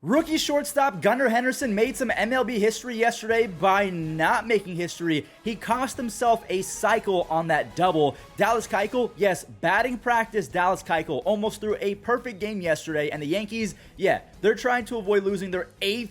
Rookie shortstop Gunnar Henderson made some MLB history yesterday by not making history. He cost himself a cycle on that double. Dallas Keuchel, yes, batting practice Dallas Keuchel almost threw a perfect game yesterday, and the Yankees, yeah, they're trying to avoid losing their 8th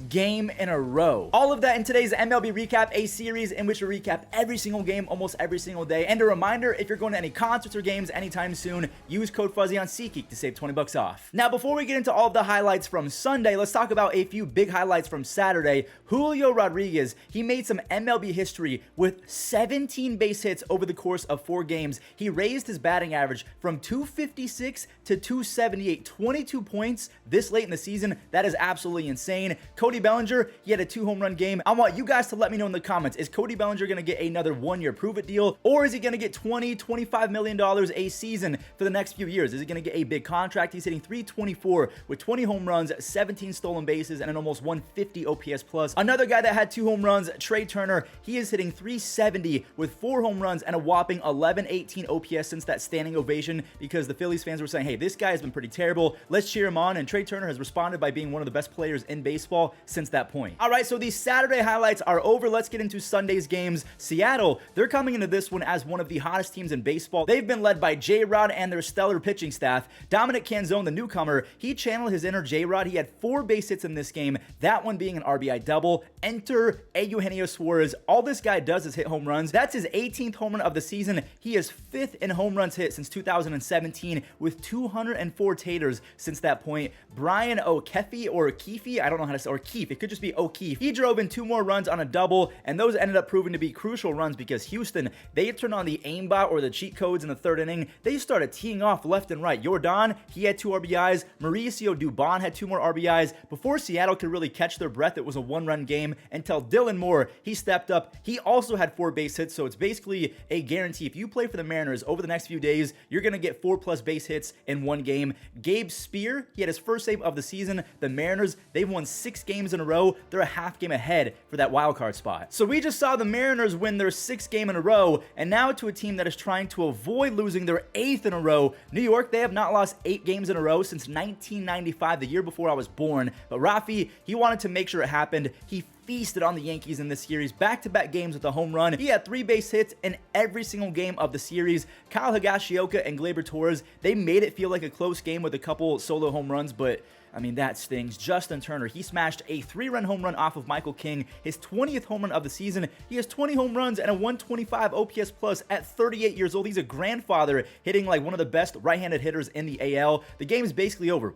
game in a row. All of that in today's MLB Recap, a series in which we recap every single game almost every single day. And a reminder, if you're going to any concerts or games anytime soon, use code Fuzzy on SeatGeek to save 20 bucks off. Now, before we get into all of the highlights from Sunday, let's talk about a few big highlights from Saturday. Julio Rodriguez, he made some MLB history with 17 base hits over the course of 4 games. He raised his batting average from 256 to 278, 22 points this late in the season. That is absolutely insane. Cody Bellinger, he had a 2 home run game. I want you guys to let me know in the comments, is Cody Bellinger going to get another 1-year prove-it deal, or is he going to get $20-25 million a season for the next few years? Is he going to get a big contract? He's hitting .324 with 20 home runs, 17 stolen bases, and an almost 150 OPS plus. Another guy that had 2 home runs, Trey Turner, he is hitting .370 with 4 home runs and a whopping 1118 OPS since that standing ovation, because the Phillies fans were saying, hey, this guy has been pretty terrible, let's cheer him on, and Trey Turner has responded by being one of the best players in baseball since that point. All right, so these Saturday highlights are over. Let's get into Sunday's games. Seattle, they're coming into this one as one of the hottest teams in baseball. They've been led by JRod and their stellar pitching staff. Dominic Canzone, the newcomer, he channeled his inner JRod. He had 4 base hits in this game, that one being an RBI double. Enter Eugenio Suarez. All this guy does is hit home runs. That's his 18th home run of the season. He is 5th in home runs hit since 2017 with 204 taters since that point. Brian O'Keefe, or Keefe, I don't know how to say, or Keefe, it could just be O'Keefe. He drove in 2 more runs on a double, and those ended up proving to be crucial runs because Houston, they turned on the aimbot or the cheat codes in the 3rd inning. They started teeing off left and right. Jordan, he had 2 RBIs. Mauricio Dubon had 2 more RBIs. Before Seattle could really catch their breath, it was a 1-run game until Dylan Moore, he stepped up. He also had 4 base hits, so it's basically a guarantee. If you play for the Mariners over the next few days, you're going to get 4+ base hits in 1 game. Gabe Spear, he had his first save of the season. The Mariners, they've won 6 games in a row. They're a half game ahead for that wild card spot. So we just saw the Mariners win their 6th game in a row, and now to a team that is trying to avoid losing their 8th in a row. New York, they have not lost 8 games in a row since 1995, the year before I was born. But Rafi, he wanted to make sure it happened. He feasted on the Yankees in this series, back-to-back games with a home run. He had 3 base hits in every single game of the series. Kyle Higashioka and Gleyber Torres, they made it feel like a close game with a couple solo home runs, but I mean, that stings. Justin Turner, he smashed a 3-run home run off of Michael King, his 20th home run of the season. He has 20 home runs and a 125 OPS plus at 38 years old. He's a grandfather, hitting like one of the best right-handed hitters in the AL. The game is basically over.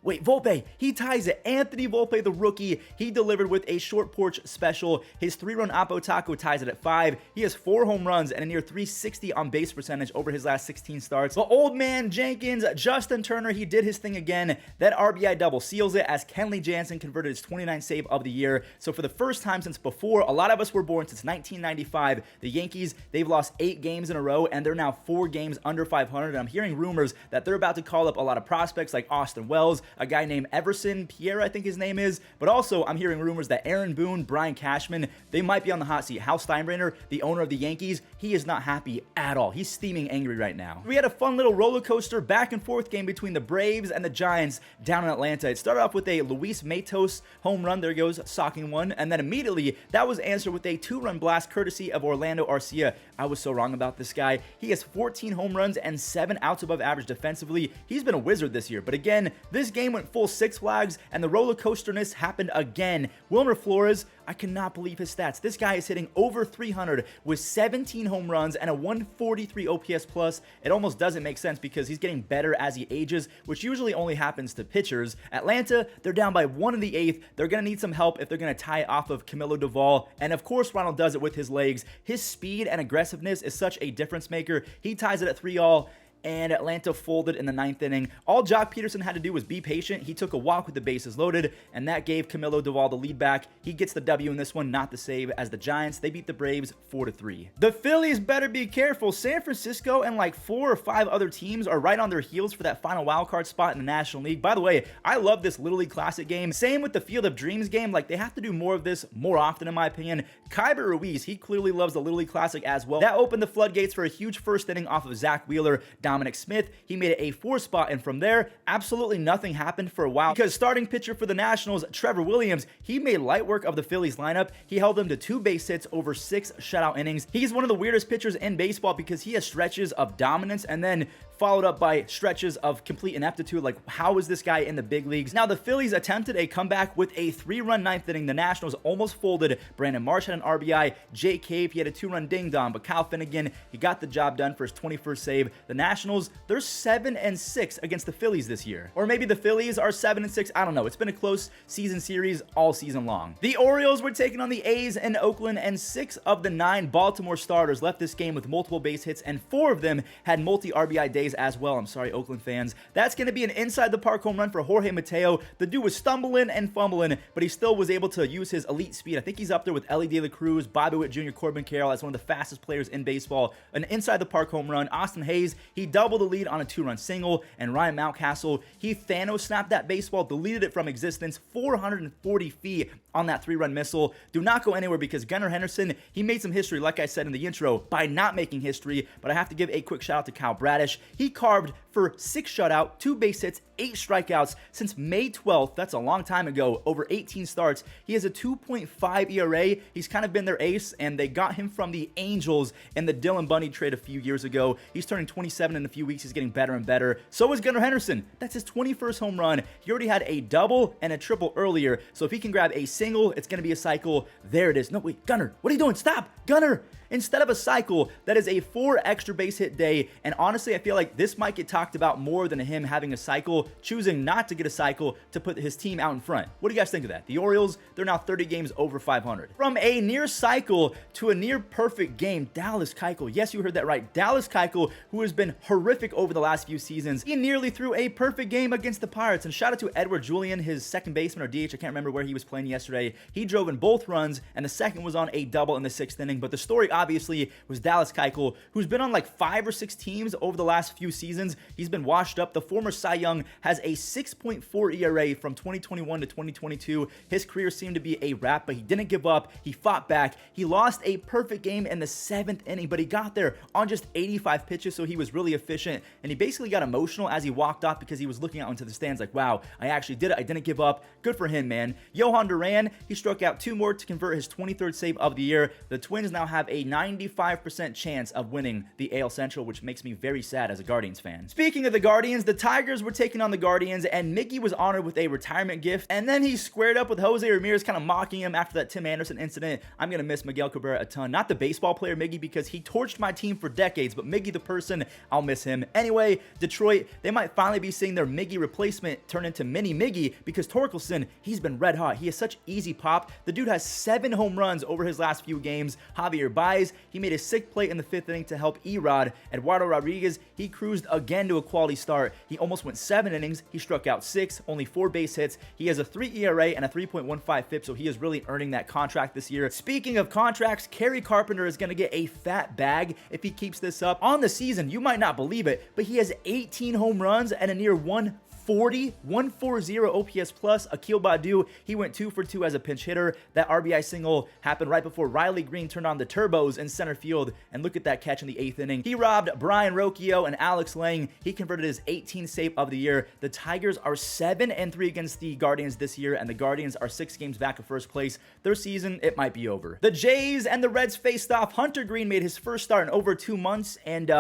Wait, Volpe, he ties it. Anthony Volpe, the rookie, he delivered with a short porch special. His 3-run Oppo Taco ties it at 5. He has 4 home runs and a near .360 on base percentage over his last 16 starts. But old man Jenkins, Justin Turner, he did his thing again. That RBI double seals it as Kenley Jansen converted his 29th save of the year. So for the first time since before a lot of us were born, since 1995, the Yankees, they've lost 8 games in a row, and they're now 4 games under 500. And I'm hearing rumors that they're about to call up a lot of prospects like Austin Wells, a guy named Everson Pierre, I think his name is. But also, I'm hearing rumors that Aaron Boone, Brian Cashman, they might be on the hot seat. Hal Steinbrenner, the owner of the Yankees, he is not happy at all. He's steaming angry right now. We had a fun little roller coaster back and forth game between the Braves and the Giants down in Atlanta. It started off with a Luis Matos home run. There goes socking one. And then immediately, that was answered with a 2-run blast courtesy of Orlando Arcia. I was so wrong about this guy. He has 14 home runs and 7 outs above average defensively. He's been a wizard this year. But again, this game went full 6 flags, and the roller coasterness happened again. Wilmer Flores, I cannot believe his stats. This guy is hitting over 300 with 17 home runs and a 143 OPS plus. It almost doesn't make sense because he's getting better as he ages, which usually only happens to pitchers. Atlanta, they're down by 1 in the 8th. They're going to need some help if they're going to tie it off of Camilo Doval. And of course, Ronald does it with his legs. His speed and aggressiveness is such a difference maker. He ties it at 3-all. And Atlanta folded in the 9th inning. All Jock Peterson had to do was be patient. He took a walk with the bases loaded, and that gave Camilo Doval the lead back. He gets the W in this one, not the save, as the Giants, they beat the Braves 4-3. The Phillies better be careful. San Francisco and like 4 or 5 other teams are right on their heels for that final wildcard spot in the National League. By the way, I love this Little League Classic game. Same with the Field of Dreams game. Like, they have to do more of this more often, in my opinion. Kyber Ruiz, he clearly loves the Little League Classic as well. That opened the floodgates for a huge first inning off of Zach Wheeler down Dominic Smith. He made it a 4 spot, and from there, absolutely nothing happened for a while because starting pitcher for the Nationals, Trevor Williams, he made light work of the Phillies lineup. He held them to 2 base hits over 6 shutout innings. He's one of the weirdest pitchers in baseball because he has stretches of dominance and then followed up by stretches of complete ineptitude. Like, how is this guy in the big leagues? Now, the Phillies attempted a comeback with a 3-run ninth inning. The Nationals almost folded. Brandon Marsh had an RBI. Jake Cave, he had a 2-run ding-dong, but Kyle Finnegan, he got the job done for his 21st save. The Nationals, they're 7-6 against the Phillies this year. Or maybe the Phillies are 7-6. I don't know. It's been a close season series all season long. The Orioles were taking on the A's in Oakland, and 6 of the 9 Baltimore starters left this game with multiple base hits, and 4 of them had multi-RBI days as well. I'm sorry, Oakland fans. That's going to be an inside the park home run for Jorge Mateo. The dude was stumbling and fumbling, but he still was able to use his elite speed. I think he's up there with Ellie De La Cruz, Bobby Witt Jr., Corbin Carroll. That's one of the fastest players in baseball. An inside the park home run. Austin Hayes, he doubled the lead on a 2-run single, and Ryan Mountcastle, he Thanos snapped that baseball, deleted it from existence, 440 feet on that 3-run missile. Do not go anywhere because Gunnar Henderson, he made some history, like I said in the intro, by not making history, but I have to give a quick shout out to Kyle Bradish. He carved for 6 shutout, 2 base hits, 8 strikeouts since May 12th. That's a long time ago. Over 18 starts. He has a 2.5 ERA. He's kind of been their ace, and they got him from the Angels in the Dylan Bundy trade a few years ago. He's turning 27 in a few weeks. He's getting better and better. So is Gunnar Henderson. That's his 21st home run. He already had a double and a triple earlier. So if he can grab a single, it's going to be a cycle. There it is. No, wait, Gunnar, what are you doing? Stop, Gunnar. Instead of a cycle, that is a 4 extra base hit day, and honestly, I feel like this might get talked about more than him having a cycle, choosing not to get a cycle to put his team out in front. What do you guys think of that? The Orioles, they're now 30 games over 500. From a near cycle to a near perfect game, Dallas Keuchel, yes, you heard that right, Dallas Keuchel, who has been horrific over the last few seasons, he nearly threw a perfect game against the Pirates, and shout out to Edward Julian, his second baseman or DH, I can't remember where he was playing yesterday. He drove in both runs, and the second was on a double in the 6th inning, but the story obviously was Dallas Keuchel, who's been on like 5 or 6 teams over the last few seasons. He's been washed up. The former Cy Young has a 6.4 ERA from 2021 to 2022. His career seemed to be a wrap, but he didn't give up. He fought back. He lost a perfect game in the 7th inning, but he got there on just 85 pitches, so he was really efficient, and he basically got emotional as he walked off because he was looking out into the stands like, wow, I actually did it. I didn't give up. Good for him, man. Johan Duran, he struck out 2 more to convert his 23rd save of the year. The Twins now have a 95% chance of winning the AL Central, which makes me very sad as a Guardians fan. Speaking of the Guardians, the Tigers were taking on the Guardians, and Mickey was honored with a retirement gift, and then he squared up with Jose Ramirez, kind of mocking him after that Tim Anderson incident. I'm going to miss Miguel Cabrera a ton. Not the baseball player Miggy, because he torched my team for decades, but Miggy the person, I'll miss him. Anyway, Detroit, they might finally be seeing their Miggy replacement turn into Mini Miggy, because Torkelson, he's been red hot. He has such easy pop. The dude has 7 home runs over his last few games. Javier Baez, he made a sick play in the 5th inning to help JRod. Eduardo Rodriguez, he cruised again to a quality start. He almost went 7 innings. He struck out 6, only 4 base hits. He has a 3 ERA and a 3.15 FIP, so he is really earning that contract this year. Speaking of contracts, Kerry Carpenter is going to get a fat bag if he keeps this up. On the season, you might not believe it, but he has 18 home runs and a near 140 OPS plus. Akil Baddoo, he went 2 for 2 as a pinch hitter. That RBI single happened right before Riley Green turned on the turbos in center field, and look at that catch in the 8th inning. He robbed Brian Rocchio and Alex Lang. He converted his 18th save of the year. The Tigers are 7-3 against the Guardians this year, and the Guardians are 6 games back of first place. Their season, it might be over. The Jays and the Reds faced off. Hunter Green made his first start in over 2 months, and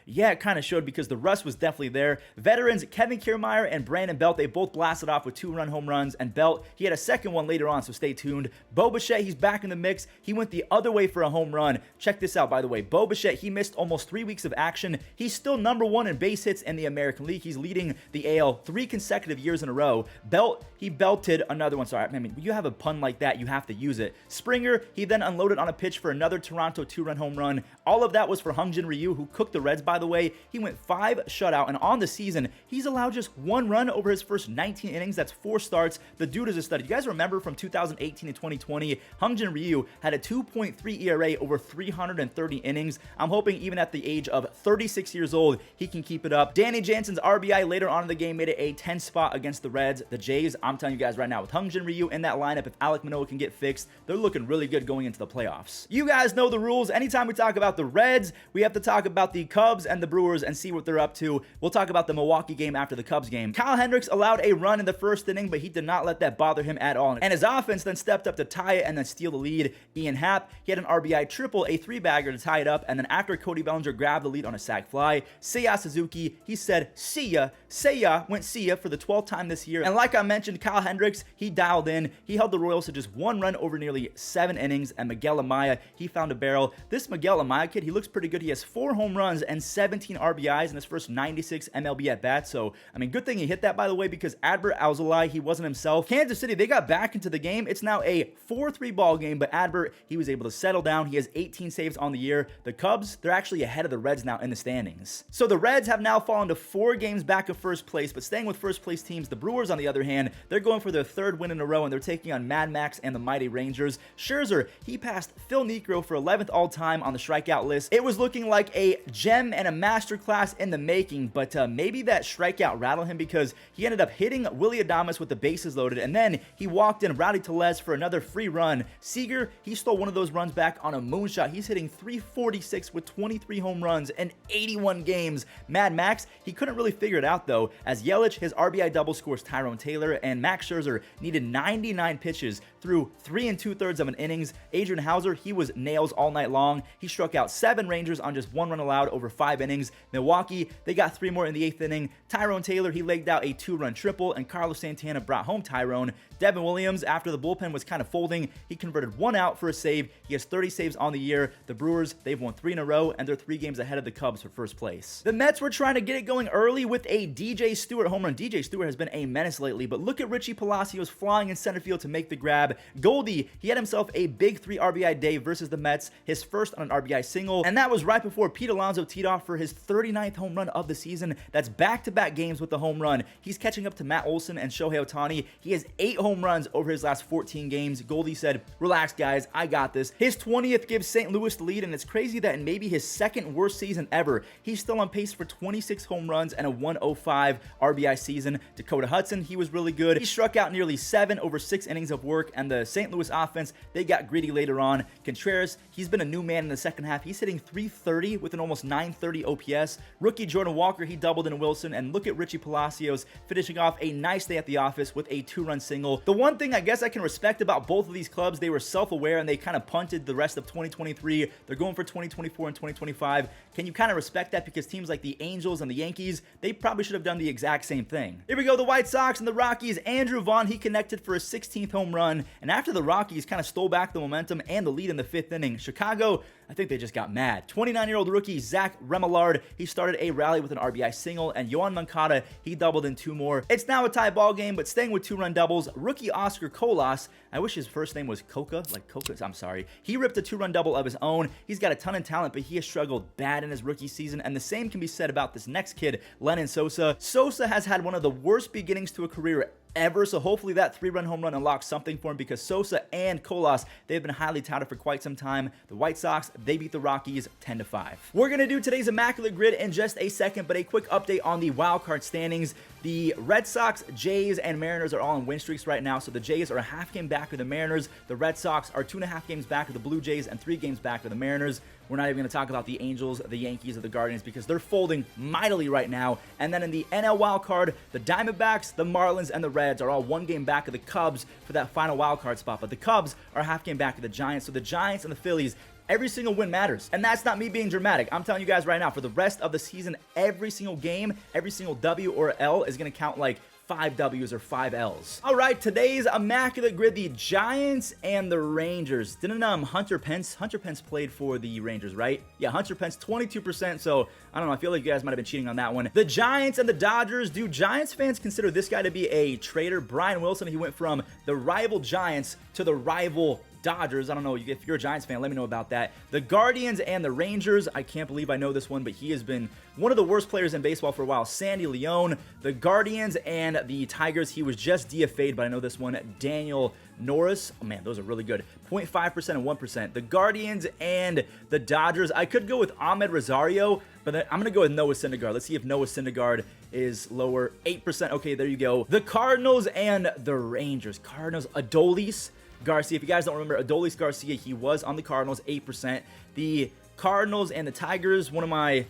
yeah, it kind of showed because the rust was definitely there. Veterans Kevin Kiermaier and Brandon Belt, they both blasted off with 2-run home runs, and Belt, he had a second one later on, so stay tuned. Bo Bichette, he's back in the mix. He went the other way for a home run. Check this out, by the way. Bo Bichette, he missed almost 3 weeks of action. He's still number 1 in base hits in the American League. He's leading the AL 3 consecutive years in a row. Belt, he belted another one. Sorry, I mean, when you have a pun like that, you have to use it. Springer, he then unloaded on a pitch for another Toronto 2-run home run. All of that was for Hungjin Ryu, who cooked the Reds, by the way. He went 5 shutout, and on the season, he's allowed just 1 run over his first 19 innings. That's 4 starts. The dude is a stud. You guys remember from 2018 to 2020, Hyunjin Ryu had a 2.3 ERA over 330 innings. I'm hoping even at the age of 36 years old, he can keep it up. Danny Jansen's RBI later on in the game made it a 10 spot against the Reds. The Jays, I'm telling you guys right now, with Hyunjin Ryu in that lineup, if Alek Manoah can get fixed, they're looking really good going into the playoffs. You guys know the rules. Anytime we talk about the Reds, we have to talk about the Cubs and the Brewers and see what they're up to. We'll talk about the Milwaukee game after the Cubs game. Kyle Hendricks allowed a run in the first inning, but he did not let that bother him at all. And his offense then stepped up to tie it and then steal the lead. Ian Happ, he had an RBI triple, a 3-bagger to tie it up, and then after Cody Bellinger grabbed the lead on a sac fly, Seiya Suzuki, he said, "See ya." Seiya went see ya for the 12th time this year. And like I mentioned, Kyle Hendricks, he dialed in. He held the Royals to just 1 run over nearly 7 innings, and Miguel Amaya, he found a barrel. This Miguel Amaya kid, he looks pretty good. He has 4 home runs and 17 RBIs in his first 96 MLB at-bats. So, I mean, good thing he hit that, by the way, because Adbert Alzolay, he wasn't himself. Kansas City, they got back into the game. It's now a 4-3 ball game, but Adbert, he was able to settle down. He has 18 saves on the year. The Cubs, they're actually ahead of the Reds now in the standings. So the Reds have now fallen to 4 games back of first place, but staying with first place teams, the Brewers, on the other hand, they're going for their 3rd win in a row, and they're taking on Mad Max and the mighty Rangers. Scherzer, he passed Phil Niekro for 11th all-time on the strikeout list. It was looking like a gem and a masterclass in the making, but maybe that strikeout rattled him because he ended up hitting Willy Adames with the bases loaded, and then he walked in Rowdy Tellez for another free run. Seager, he stole one of those runs back on a moonshot. He's hitting .346 with 23 home runs in 81 games. Mad Max, he couldn't really figure it out though, as Yelich, his RBI double scores Tyrone Taylor, and Max Scherzer needed 99 pitches through 3 2/3 of an innings. Adrian Hauser, he was nails all night long. He struck out 7 Rangers on just 1 run allowed over 5 innings. Milwaukee, they got 3 more in the 8th inning. Tyrone Taylor, he legged out a 2-run triple, and Carlos Santana brought home Tyrone. Devin Williams, after the bullpen was kind of folding, he converted 1 out for a save. He has 30 saves on the year. The Brewers, they've won 3 in a row, and they're 3 games ahead of the Cubs for first place. The Mets were trying to get it going early with a DJ Stewart home run. DJ Stewart has been a menace lately, but look at Richie Palacios flying in center field to make the grab. Goldie, he had himself a big 3 RBI day versus the Mets, his first on an RBI single, and that was right before Pete Alonso teed off for his 39th home run of the season. That's back-to-back games with the home run. He's catching up to Matt Olson and Shohei Ohtani. He has 8 home runs over his last 14 games. Goldie said, "Relax, guys, I got this." His 20th gives St. Louis the lead, and it's crazy that in maybe his 2nd worst season ever, he's still on pace for 26 home runs and a 105 RBI season. Dakota Hudson, he was really good. He struck out nearly 7 over 6 innings of work, and the St. Louis offense, they got greedy later on. Contreras, he's been a new man in the second half. He's hitting .330 with an almost .930 OPS. Rookie Jordan Walker, he doubled in Wilson, and look at Richie Palacios finishing off a nice day at the office with a 2-run single. The one thing I guess I can respect about both of these clubs, they were self-aware and they kind of punted the rest of 2023. They're going for 2024 and 2025. Can you kind of respect that? Because teams like the Angels and the Yankees, they probably should have done the exact same thing. Here we go, the White Sox and the Rockies. Andrew Vaughn, he connected for a 16th home run, and after the Rockies kind of stole back the momentum and the lead in the 5th inning, Chicago, I think they just got mad. 29-year-old rookie Zach Remillard, he started a rally with an RBI single, and Yohan Moncada, he doubled in 2 more. It's now a tie ball game, but staying with 2-run doubles, rookie Oscar Colas, I wish his first name was Coca, like Coca, I'm sorry. He ripped a 2-run double of his own. He's got a ton of talent, but he has struggled bad in his rookie season, and the same can be said about this next kid, Lennon Sosa. Sosa has had one of the worst beginnings to a career ever, so hopefully that 3-run home run unlocks something for him, because Sosa and Colas, they've been highly touted for quite some time. The White Sox, they beat the Rockies 10-5. We're going to do today's Immaculate Grid in just a second, but a quick update on the wildcard standings. The Red Sox, Jays, and Mariners are all on win streaks right now, so the Jays are a half game back of the Mariners. The Red Sox are 2.5 games back of the Blue Jays and 3 games back of the Mariners. We're not even going to talk about the Angels, the Yankees, or the Guardians because they're folding mightily right now. And then in the NL wildcard, the Diamondbacks, the Marlins, and the Reds are all 1 game back of the Cubs for that final wildcard spot. But the Cubs are a half game back of the Giants, so the Giants and the Phillies, every single win matters. And that's not me being dramatic. I'm telling you guys right now, for the rest of the season, every single game, every single W or L is going to count like 5 W's or 5 L's. All right, today's Immaculate Grid, the Giants and the Rangers. Didn't Hunter Pence played for the Rangers, right? Yeah, Hunter Pence, 22%, so I don't know, I feel like you guys might have been cheating on that one. The Giants and the Dodgers. Do Giants fans consider this guy to be a traitor? Brian Wilson, he went from the rival Giants to the rival Dodgers. I don't know if you're a Giants fan, let me know about that. The Guardians and the Rangers. I can't believe I know this one, but he has been one of the worst players in baseball for a while. Sandy Leone. The Guardians and the Tigers. He was just DFA'd, but I know this one. Daniel Norris. Oh man, those are really good. 0.5% and 1%. The Guardians and the Dodgers. I could go with Ahmed Rosario, but I'm going to go with Noah Syndergaard. Let's see if Noah Syndergaard is lower. 8%. Okay, there you go. The Cardinals and the Rangers. Cardinals, Adolis Garcia. If you guys don't remember, Adolis Garcia, he was on the Cardinals, 8%. The Cardinals and the Tigers, one of my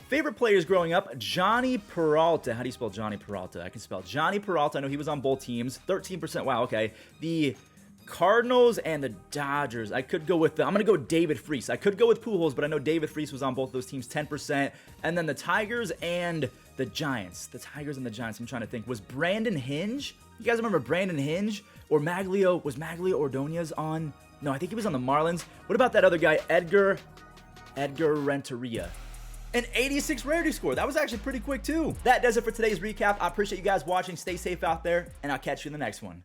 favorite players growing up, Johnny Peralta. How do you spell Johnny Peralta? I can spell Johnny Peralta. I know he was on both teams. 13%. Wow, okay. The Cardinals and the Dodgers. I could go with I'm going to go with David Freese. I could go with Pujols, but I know David Freese was on both those teams, 10%. And then the Tigers and the Giants. The Tigers and the Giants. I'm trying to think. Was Brandon Hinge? You guys remember Brandon Hinge? Or Maglio? Was Maglio Ordonez on? No, I think he was on the Marlins. What about that other guy, Edgar Renteria? An 86 rarity score. That was actually pretty quick too. That does it for today's recap. I appreciate you guys watching. Stay safe out there, and I'll catch you in the next one.